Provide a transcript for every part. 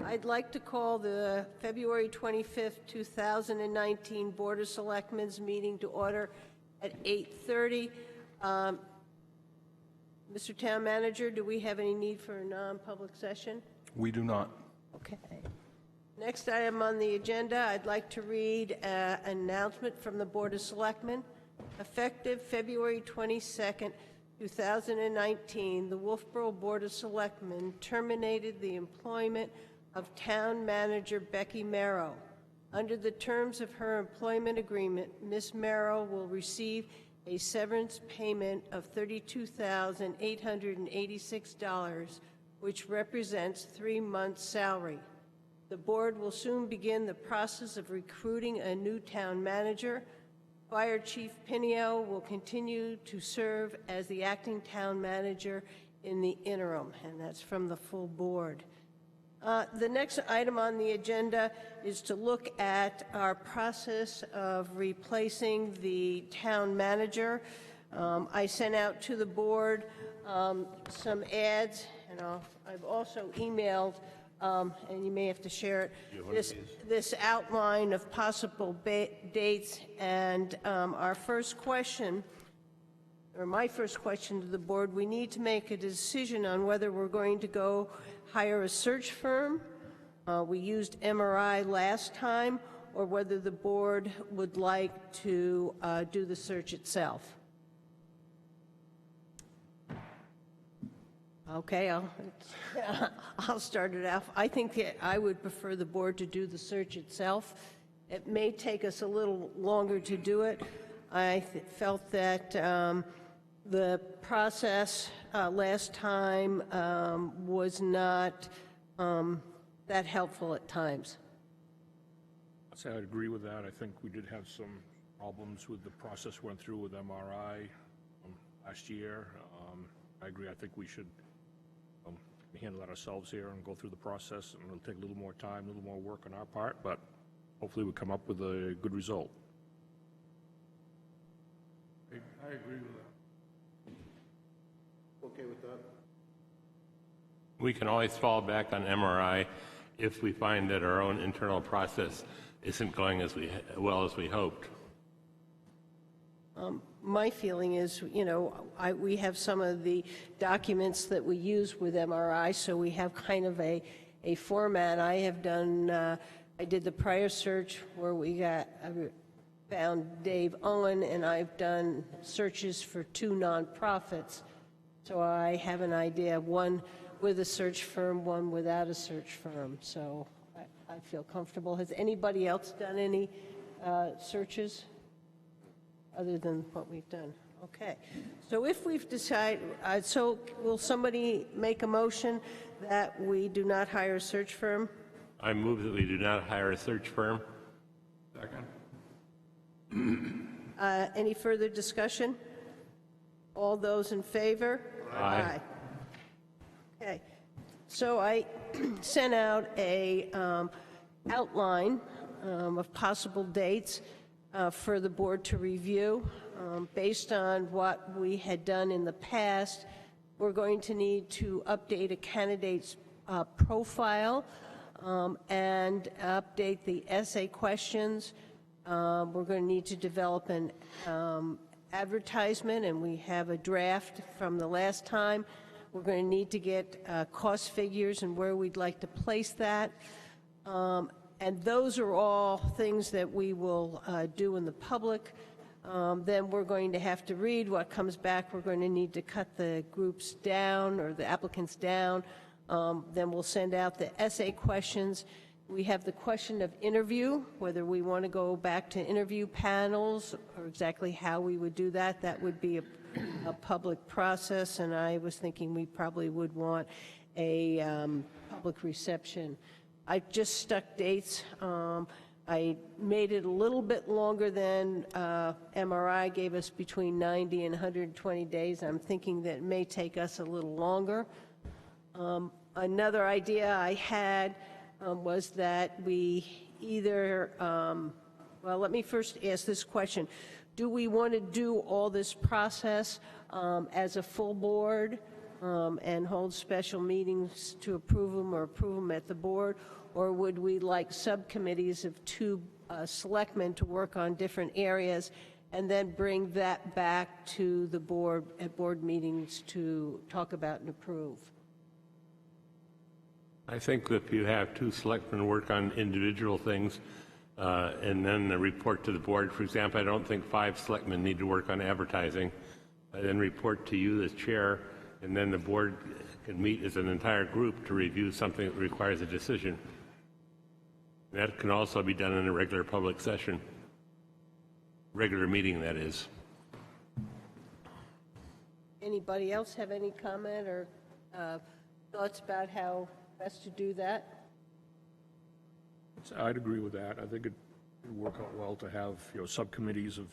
I'd like to call the February 25th, 2019 Board of Selectmen's meeting to order at 8:30. Mr. Town Manager, do we have any need for a non-public session? We do not. Okay. Next item on the agenda, I'd like to read an announcement from the Board of Selectmen. Effective February 22nd, 2019, the Wolfeboro Board of Selectmen terminated the employment of Town Manager Becky Merrow. Under the terms of her employment agreement, Ms. Merrow will receive a severance payment of $32,886, which represents 3 months' salary. The board will soon begin the process of recruiting a new town manager. Fire Chief Pinio will continue to serve as the acting town manager in the interim, and that's from the full board. The next item on the agenda is to look at our process of replacing the town manager. I sent out to the board some ads, and I've also emailed, and you may have to share it, this outline of possible dates. And our first question, or my first question to the board, we need to make a decision on whether we're going to go hire a search firm. We used MRI last time, or whether the board would like to do the search itself. Okay, I'll start it off. I think that I would prefer the board to do the search itself. It may take us a little longer to do it. I felt that the process last time was not that helpful at times. I'd say I'd agree with that. I think we did have some problems with the process we went through with MRI last year. I agree. I think we should handle that ourselves here and go through the process, and it'll take a little more time, a little more work on our part, but hopefully we'll come up with a good result. I agree with that. Okay with that? We can always fall back on MRI if we find that our own internal process isn't going as well as we hoped. My feeling is, you know, we have some of the documents that we use with MRI, so we have kind of a format. I have done, I did the prior search where I found Dave Owen, and I've done searches for 2 nonprofits. So I have an idea, one with a search firm, one without a search firm. So I feel comfortable. Has anybody else done any searches other than what we've done? Okay. So if we've decided, so will somebody make a motion that we do not hire a search firm? I move that we do not hire a search firm. Second. Any further discussion? All those in favor? Aye. Okay. So I sent out a outline of possible dates for the board to review. Based on what we had done in the past, we're going to need to update a candidate's profile and update the essay questions. We're going to need to develop an advertisement, and we have a draft from the last time. We're going to need to get cost figures and where we'd like to place that. And those are all things that we will do in the public. Then we're going to have to read what comes back. We're going to need to cut the groups down, or the applicants down. Then we'll send out the essay questions. We have the question of interview, whether we want to go back to interview panels or exactly how we would do that. That would be a public process, and I was thinking we probably would want a public reception. I just stuck dates. I made it a little bit longer than MRI gave us, between 90 and 120 days. I'm thinking that it may take us a little longer. Another idea I had was that we either, well, let me first ask this question. Do we want to do all this process as a full board, and hold special meetings to approve them or approve them at the board? Or would we like subcommittees of 2 selectmen to work on different areas and then bring that back to the board at board meetings to talk about and approve? I think that if you have 2 selectmen work on individual things and then the report to the board, for example, I don't think 5 selectmen need to work on advertising, then report to you as chair, and then the board can meet as an entire group to review something that requires a decision. That can also be done in a regular public session, regular meeting, that is. Anybody else have any comment or thoughts about how best to do that? I'd agree with that. I think it would work out well to have, subcommittees of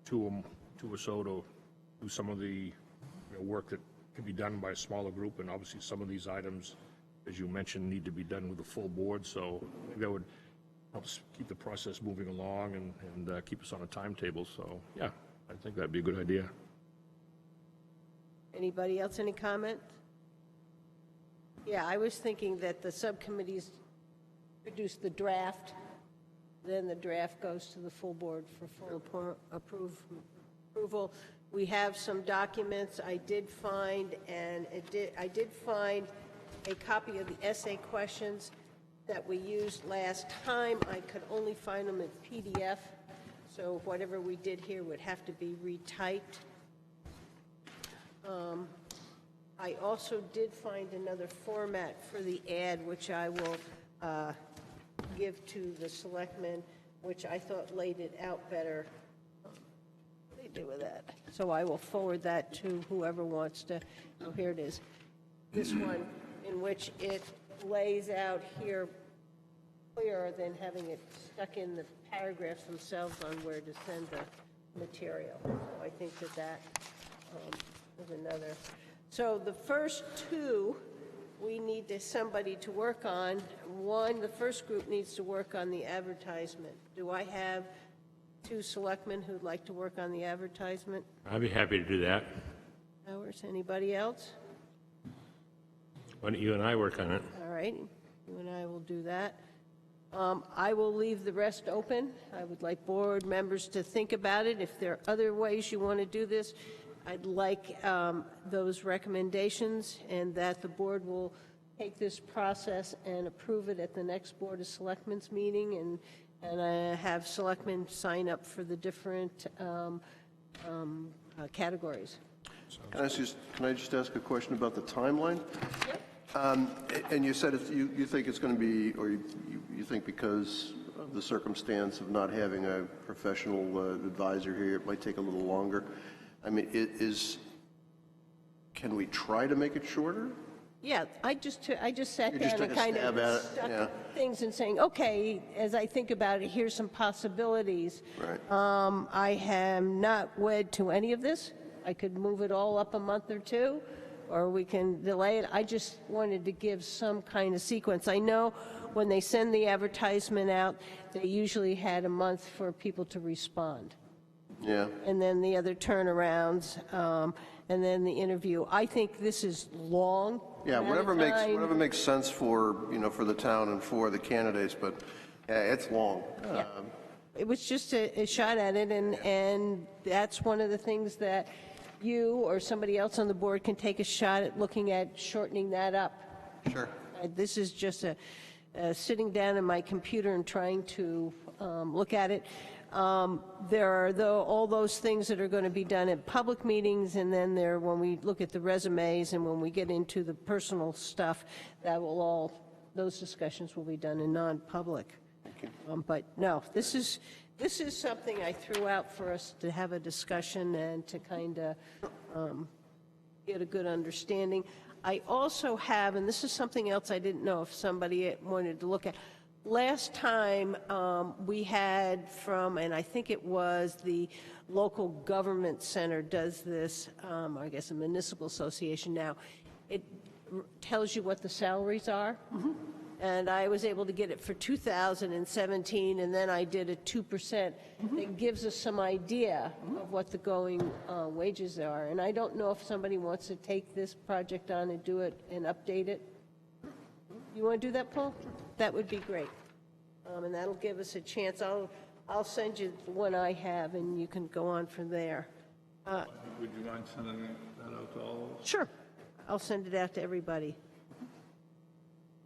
two or so to do some of the work that can be done by a smaller group, and obviously some of these items, as you mentioned, need to be done with the full board, so I think that would help us keep the process moving along and keep us on a timetable. So, yeah, I think that'd be a good idea. Anybody else, any comment? Yeah, I was thinking that the subcommittees produce the draft, then the draft goes to the full board for full approval. We have some documents I did find, and I did find a copy of the essay questions that we used last time. I could only find them in PDF, so whatever we did here would have to be retyped. I also did find another format for the ad, which I will give to the selectmen, which I thought laid it out better. What do they do with that? So I will forward that to whoever wants to. Oh, here it is. This one, in which it lays out here clearer than having it stuck in the paragraphs themselves on where to send the material. So I think that is another. So the first 2, we need somebody to work on. One, the first group needs to work on the advertisement. Do I have 2 selectmen who'd like to work on the advertisement? I'd be happy to do that. Hours, anybody else? Why don't you and I work on it? All right, you and I will do that. I will leave the rest open. I would like board members to think about it. If there are other ways you want to do this, I'd like those recommendations, and that the board will take this process and approve it at the next Board of Selectmen's meeting, and have selectmen sign up for the different categories. Can I just ask a question about the timeline? Yep. And you said you think it's going to be, or you think because of the circumstance of not having a professional advisor here, it might take a little longer. I mean, can we try to make it shorter? Yeah, I just sat You down just and took a kind stab of at it, stuck yeah. things and saying, okay, as I think about it, here's some possibilities. Right. I am not wed to any of this. I could move it all up a month or 2, or we can delay it. I just wanted to give some kind of sequence. I know when they send the advertisement out, they usually had a month for people to respond. Yeah. And then the other turnarounds, and then the interview. I think this is long. Yeah, amount of time. whatever makes sense for, for the town and for the candidates, but yeah, it's long. Yeah. It was just a shot at it, and that's one of the things that you or somebody else on the board can take a shot at looking at shortening that up. Sure. This is just sitting down in my computer and trying to look at it. There are all those things that are going to be done at public meetings, and then when we look at the resumes and when we get into the personal stuff, those discussions will be done in non-public. But no, this is something I threw out for us to have a discussion and to kind of get a good understanding. I also have, and this is something else I didn't know if somebody wanted to look at. Last time we had from, and I think it was the local government center does this, I guess a municipal association now. It tells you what the salaries are. and I was able to get it for 2017, and then I did a 2%. That gives us some idea of what the going wages are. And I don't know if somebody wants to take this project on and do it and update it. You want to do that, Paul? That would be great. And that'll give us a chance. I'll send you the one I have, and you can go on from there. Would you mind sending that out to all of us? Sure. I'll send it out to everybody.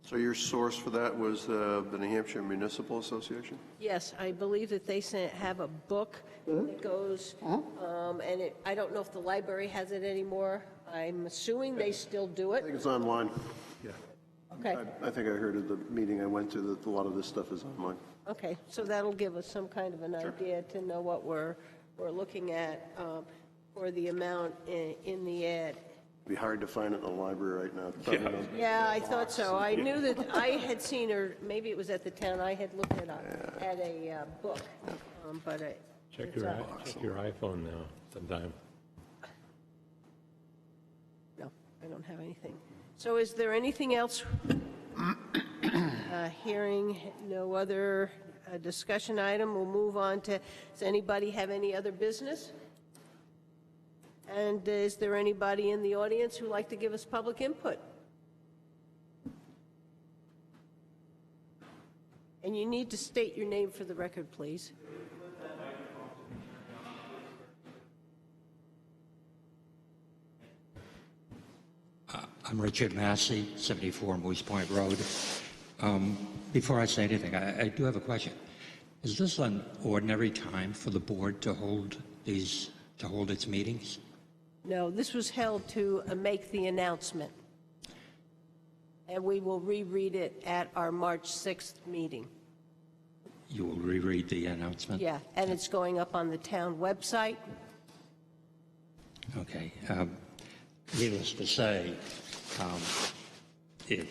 So your source for that was the New Hampshire Municipal Association? Yes, I believe that they have a book that goes, and I don't know if the library has it anymore. I'm assuming they still do I it. think it's online. Okay, I think I heard at the meeting I went to that a lot of this stuff is online. okay, so that'll give us some kind of an idea to know what we're looking at for the amount in the ad. It'd be hard to find it in the library right now. Probably not. Yeah, I thought so. I knew that I had seen her, maybe it was at the town, I had looked at a book, but Check your iPhone now sometime. no, I don't have anything. So is there anything else? Hearing no other discussion item, we'll move on to, does anybody have any other business? And is there anybody in the audience who'd like to give us public input? And you need to state your name for the record, please. I'm Richard Massey, 74 Moose Point Road. Before I say anything, I do have a question. Is this an ordinary time for the board to hold its meetings? No, this was held to make the announcement. And we will reread it at our March 6th meeting. You will reread the announcement? Yeah, and it's going up on the town website. Okay. Needless to say, it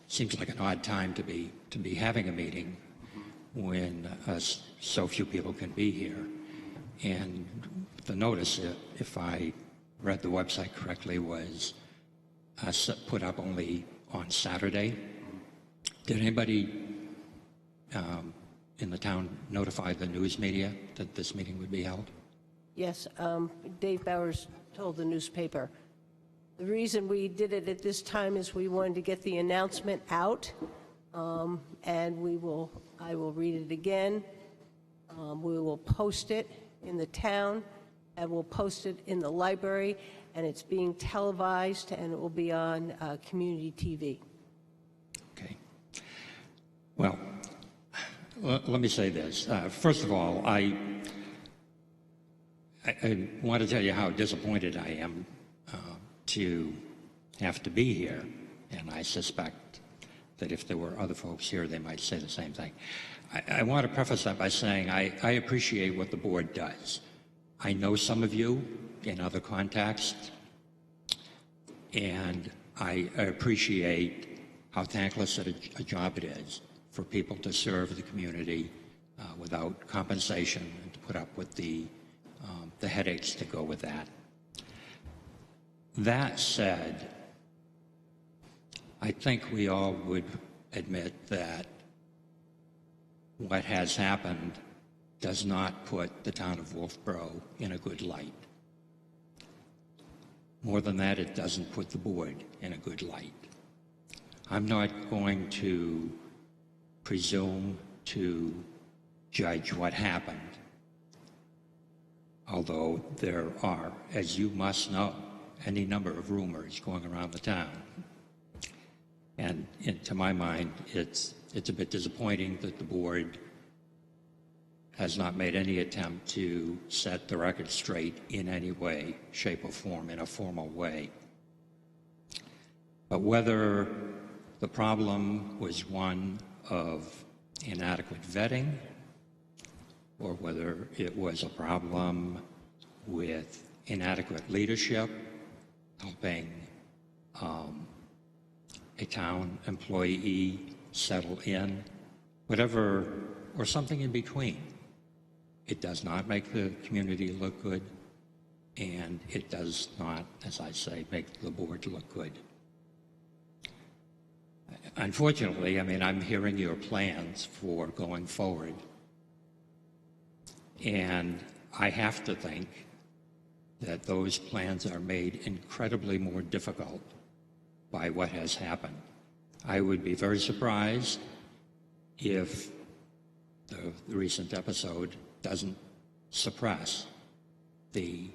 seems like an odd time to be having a meeting when so few people can be here. And the notice, if I read the website correctly, was put up only on Saturday. Did anybody in the town notify the news media that this meeting would be held? Yes, Dave Bowers told the newspaper. The reason we did it at this time is we wanted to get the announcement out, and I will read it again. We will post it in the town, and we'll post it in the library, and it's being televised, and it will be on community TV. Okay. Well, let me say this. First of all, I want to tell you how disappointed I am to have to be here, and I suspect that if there were other folks here, they might say the same thing. I want to preface that by saying I appreciate what the board does. I know some of you in other contexts, and I appreciate how thankless a job it is for people to serve the community without compensation and to put up with the headaches that go with that. That said, I think we all would admit that what has happened does not put the town of Wolfeboro in a good light. More than that, it doesn't put the board in a good light. I'm not going to presume to judge what happened, although there are, as you must know, any number of rumors going around the town. And to my mind, it's a bit disappointing that the board has not made any attempt to set the record straight in any way, shape, or form, in a formal way. But whether the problem was one of inadequate vetting, or whether it was a problem with inadequate leadership, helping a town employee settle in, whatever, or something in between. It does not make the community look good, and it does not, as I say, make the board look good. Unfortunately, I mean, I'm hearing your plans for going forward, and I have to think that those plans are made incredibly more difficult by what has happened. I would be very surprised if the recent episode doesn't suppress the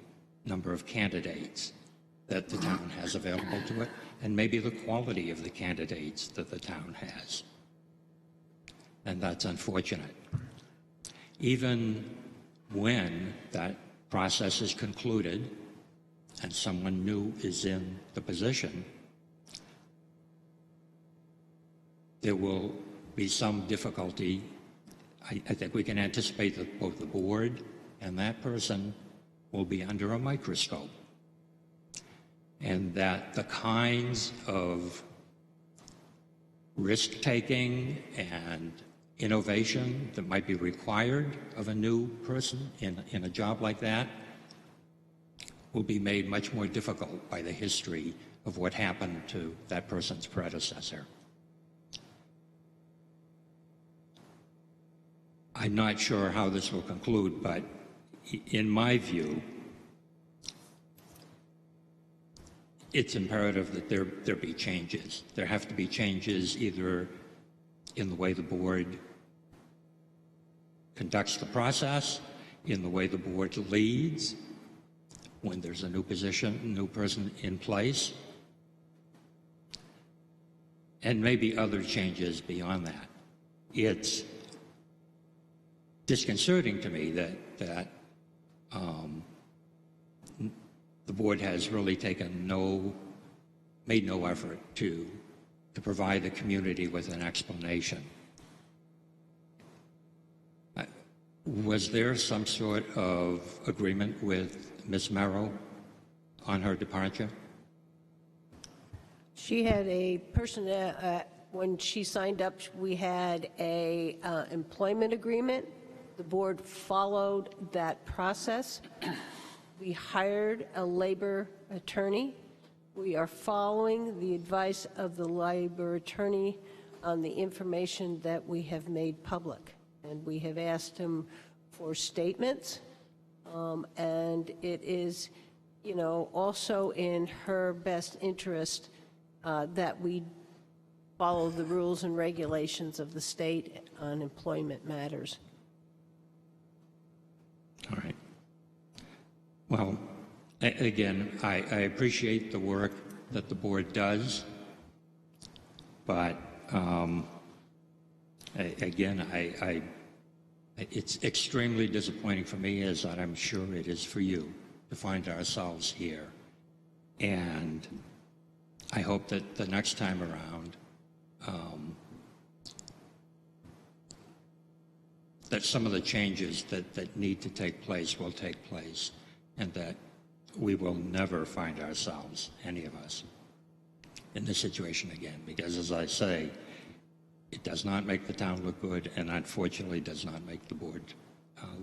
number of candidates that the town has available to it, and maybe the quality of the candidates that the town has. And that's unfortunate. Even when that process is concluded and someone new is in the position, there will be some difficulty. I think we can anticipate that both the board and that person will be under a microscope, and that the kinds of risk-taking and innovation that might be required of a new person in a job like that will be made much more difficult by the history of what happened to that person's predecessor. I'm not sure how this will conclude, but in my view, it's imperative that there be changes. There have to be changes either in the way the board conducts the process, in the way the board leads when there's a new position, a new person in place, and maybe other changes beyond that. It's disconcerting to me that the board has really made no effort to provide the community with an explanation. Was there some sort of agreement with Ms. Merrill on her departure? She had a person, when she signed up, we had a employment agreement. The board followed that process. We hired a labor attorney. We are following the advice of the labor attorney on the information that we have made public. And we have asked him for statements. And it is, also in her best interest that we follow the rules and regulations of the state on employment matters. All right. Well, again, I appreciate the work that the board does, but again, it's extremely disappointing for me, as I'm sure it is for you, to find ourselves here. And I hope that the next time around, that some of the changes that need to take place will take place, and that we will never find ourselves, any of us, in this situation again. Because, as I say, it does not make the town look good, and unfortunately does not make the board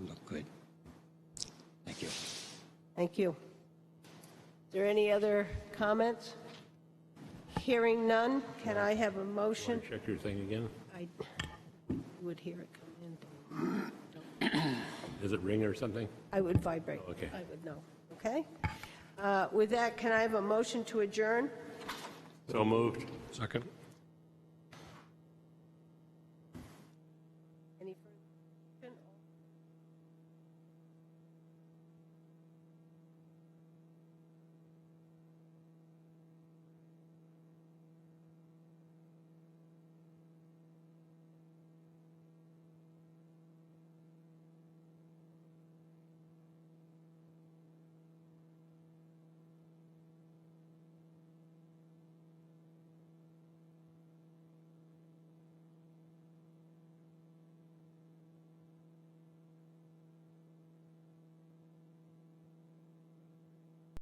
look good. Thank you. Thank you. Is there any other comments? Hearing none, can I have a motion? Check your thing again. I would hear it come in. Does it ring or something? I would vibrate. Oh, okay. I would know. Okay? With that, can I have a motion to adjourn? So moved. Second? Any further?